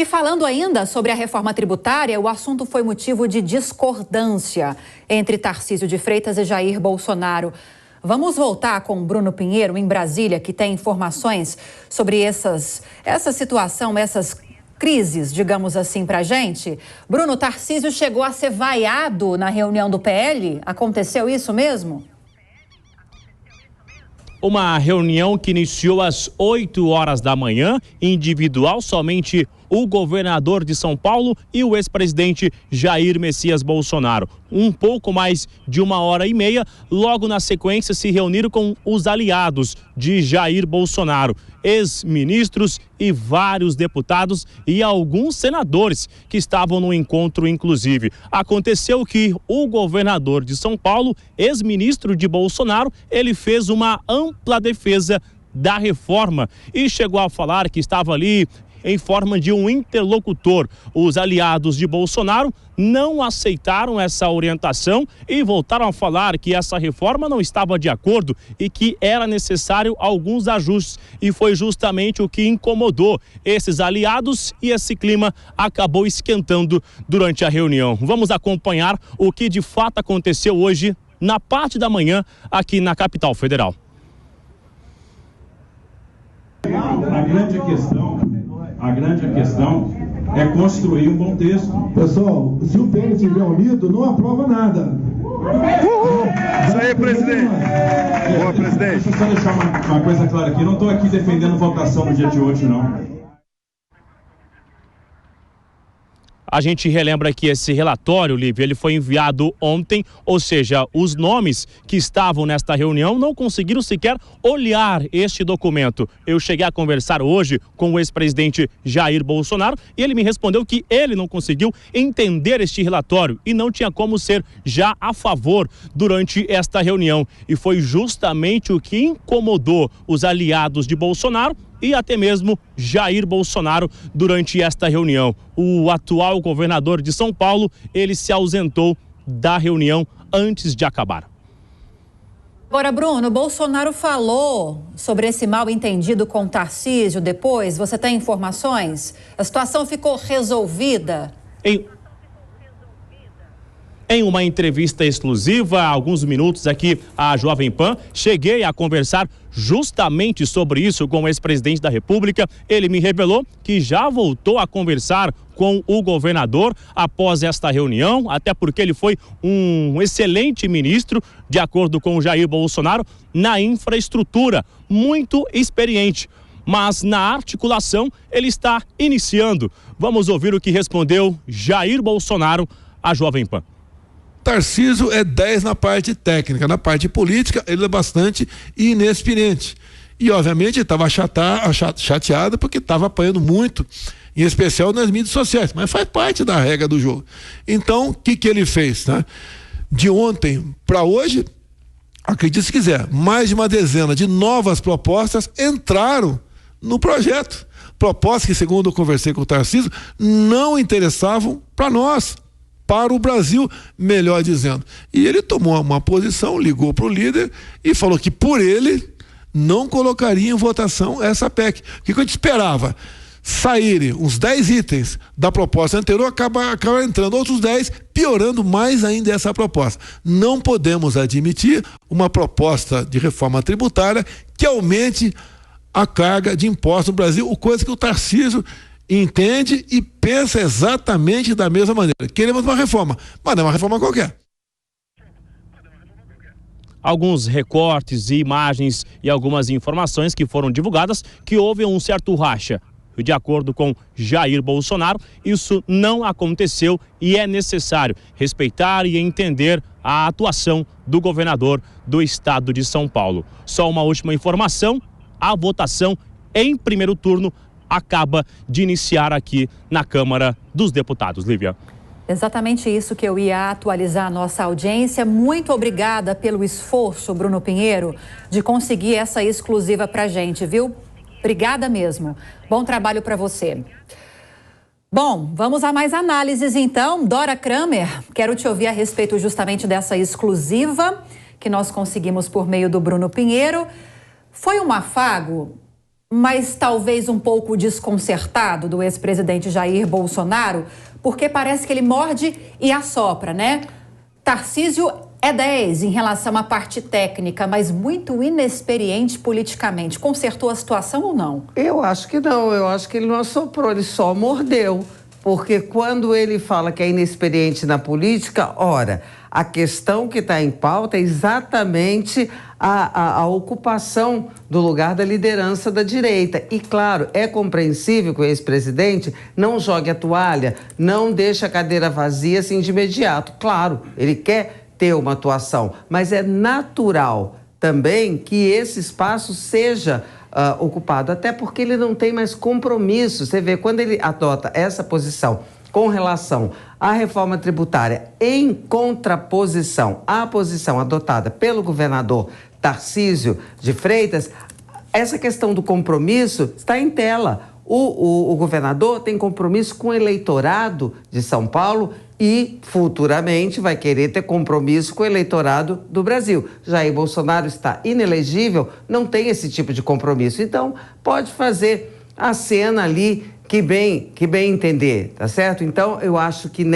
E falando ainda sobre a reforma tributária, o assunto foi motivo de discordância entre Tarcísio de Freitas e Jair Bolsonaro. Vamos voltar com Bruno Pinheiro, em Brasília, que tem informações sobre essa situação, essas crises, digamos assim, para a gente. Bruno, Tarcísio chegou a ser vaiado na reunião do PL? Aconteceu isso mesmo? Uma reunião que iniciou às 8 horas da manhã, individual, somente o governador de São Paulo e o ex-presidente Jair Messias Bolsonaro. Um pouco mais de 1h30, logo na sequência se reuniram com os aliados de Jair Bolsonaro, ex-ministros e vários deputados e alguns senadores que estavam no encontro, inclusive. Aconteceu que o governador de São Paulo, ex-ministro de Bolsonaro, ele fez uma ampla defesa da reforma e chegou a falar que estava ali em forma de um interlocutor. Os aliados de Bolsonaro não aceitaram essa orientação e voltaram a falar que essa reforma não estava de acordo e que era necessário alguns ajustes. E foi justamente o que incomodou esses aliados e esse clima acabou esquentando durante a reunião. Vamos acompanhar o que de fato aconteceu hoje na parte da manhã aqui na capital federal. A grande questão é construir um bom texto. Pessoal, se o PL estiver unido, não aprova nada. Isso aí, presidente. Boa, presidente. Deixa eu só deixar uma coisa clara aqui. Eu não estou aqui defendendo votação no dia de hoje, não. A gente relembra que esse relatório, Lívia, ele foi enviado ontem, ou seja, os nomes que estavam nesta reunião não conseguiram sequer olhar este documento. Eu cheguei a conversar hoje com o ex-presidente Jair Bolsonaro e ele me respondeu que ele não conseguiu entender este relatório e não tinha como ser já a favor durante esta reunião. E foi justamente o que incomodou os aliados de Bolsonaro e até mesmo Jair Bolsonaro durante esta reunião. O atual governador de São Paulo, ele se ausentou da reunião antes de acabar. Agora, Bruno, Bolsonaro falou sobre esse mal-entendido com Tarcísio depois. Você tem informações? A situação ficou resolvida? Em uma entrevista exclusiva, há alguns minutos aqui à Jovem Pan, cheguei a conversar justamente sobre isso com o ex-presidente da República. Ele me revelou que já voltou a conversar com o governador após esta reunião, até porque ele foi um excelente ministro, de acordo com o Jair Bolsonaro, na infraestrutura, muito experiente. Mas na articulação ele está iniciando. Vamos ouvir o que respondeu Jair Bolsonaro à Jovem Pan. Tarcísio é 10 na parte técnica, na parte política ele é bastante inexperiente. E obviamente estava chateado porque estava apanhando muito, em especial nas mídias sociais, mas faz parte da regra do jogo. Então, o que ele fez, né? De ontem para hoje, acredite se quiser, mais de uma dezena de novas propostas entraram no projeto. Propostas que, segundo eu conversei com o Tarcísio, não interessavam para nós, para o Brasil, melhor dizendo. E ele tomou uma posição, ligou para o líder e falou que por ele não colocaria em votação essa PEC. O que a gente esperava? Saírem uns 10 itens da proposta anterior, acabar entrando outros 10, piorando mais ainda essa proposta. Não podemos admitir uma proposta de reforma tributária que aumente a carga de impostos no Brasil, coisa que o Tarcísio entende e pensa exatamente da mesma maneira. Queremos uma reforma, mas não é uma reforma qualquer. Alguns recortes e imagens e algumas informações que foram divulgadas que houve um certo racha. De acordo com Jair Bolsonaro, isso não aconteceu e é necessário respeitar e entender a atuação do governador do estado de São Paulo. Só uma última informação, a votação em primeiro turno acaba de iniciar aqui na Câmara dos Deputados. Lívia. Exatamente isso que eu ia atualizar a nossa audiência. Muito obrigada pelo esforço, Bruno Pinheiro, de conseguir essa exclusiva pra gente, viu? Obrigada mesmo. Bom trabalho para você. Bom, vamos a mais análises então. Dora Kramer, quero te ouvir a respeito justamente dessa exclusiva que nós conseguimos por meio do Bruno Pinheiro. Foi um afago? mas talvez um pouco desconcertado do ex-presidente Jair Bolsonaro, porque parece que ele morde e assopra, né? Tarcísio é 10 em relação à parte técnica, mas muito inexperiente politicamente. Consertou a situação ou não? Eu acho que não, eu acho que ele não assoprou, ele só mordeu. Porque quando ele fala que é inexperiente na política, ora, a questão que está em pauta é exatamente a ocupação do lugar da liderança da direita. E, claro, é compreensível que o ex-presidente não jogue a toalha, não deixe a cadeira vazia assim de imediato. Claro, ele quer ter uma atuação, mas é natural também que esse espaço seja ocupado, até porque ele não tem mais compromisso. Você vê, quando ele adota essa posição com relação à reforma tributária em contraposição à posição adotada pelo governador Tarcísio de Freitas, essa questão do compromisso está em tela. O governador tem compromisso com o eleitorado de São Paulo e futuramente vai querer ter compromisso com o eleitorado do Brasil. Jair Bolsonaro está inelegível, não tem esse tipo de compromisso. Então, pode fazer a cena ali que bem entender, tá certo? Então, eu acho que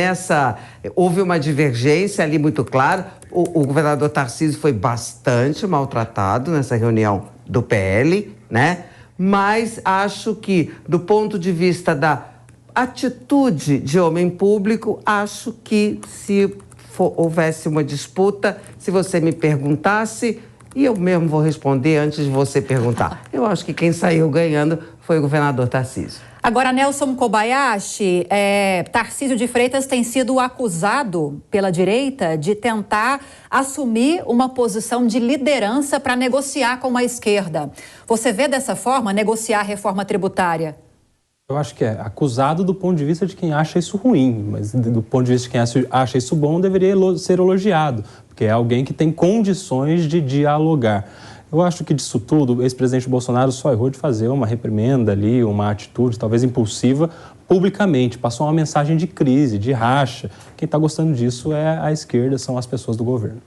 houve uma divergência ali muito clara. O governador Tarcísio foi bastante maltratado nessa reunião do PL, né? Mas acho que, do ponto de vista da atitude de homem público, acho que se houvesse uma disputa, se você me perguntasse, e eu mesmo vou responder antes de você perguntar, eu acho que quem saiu ganhando foi o governador Tarcísio. Agora, Nelson Kobayashi, Tarcísio de Freitas tem sido acusado pela direita de tentar assumir uma posição de liderança para negociar com a esquerda. Você vê dessa forma negociar a reforma tributária? Eu acho que é acusado do ponto de vista de quem acha isso ruim, mas do ponto de vista de quem acha isso bom, deveria ser elogiado, porque é alguém que tem condições de dialogar. Eu acho que disso tudo, o ex-presidente Bolsonaro só errou de fazer uma reprimenda ali, uma atitude talvez impulsiva, publicamente. Passou uma mensagem de crise, de racha. Quem está gostando disso é a esquerda, são as pessoas do governo.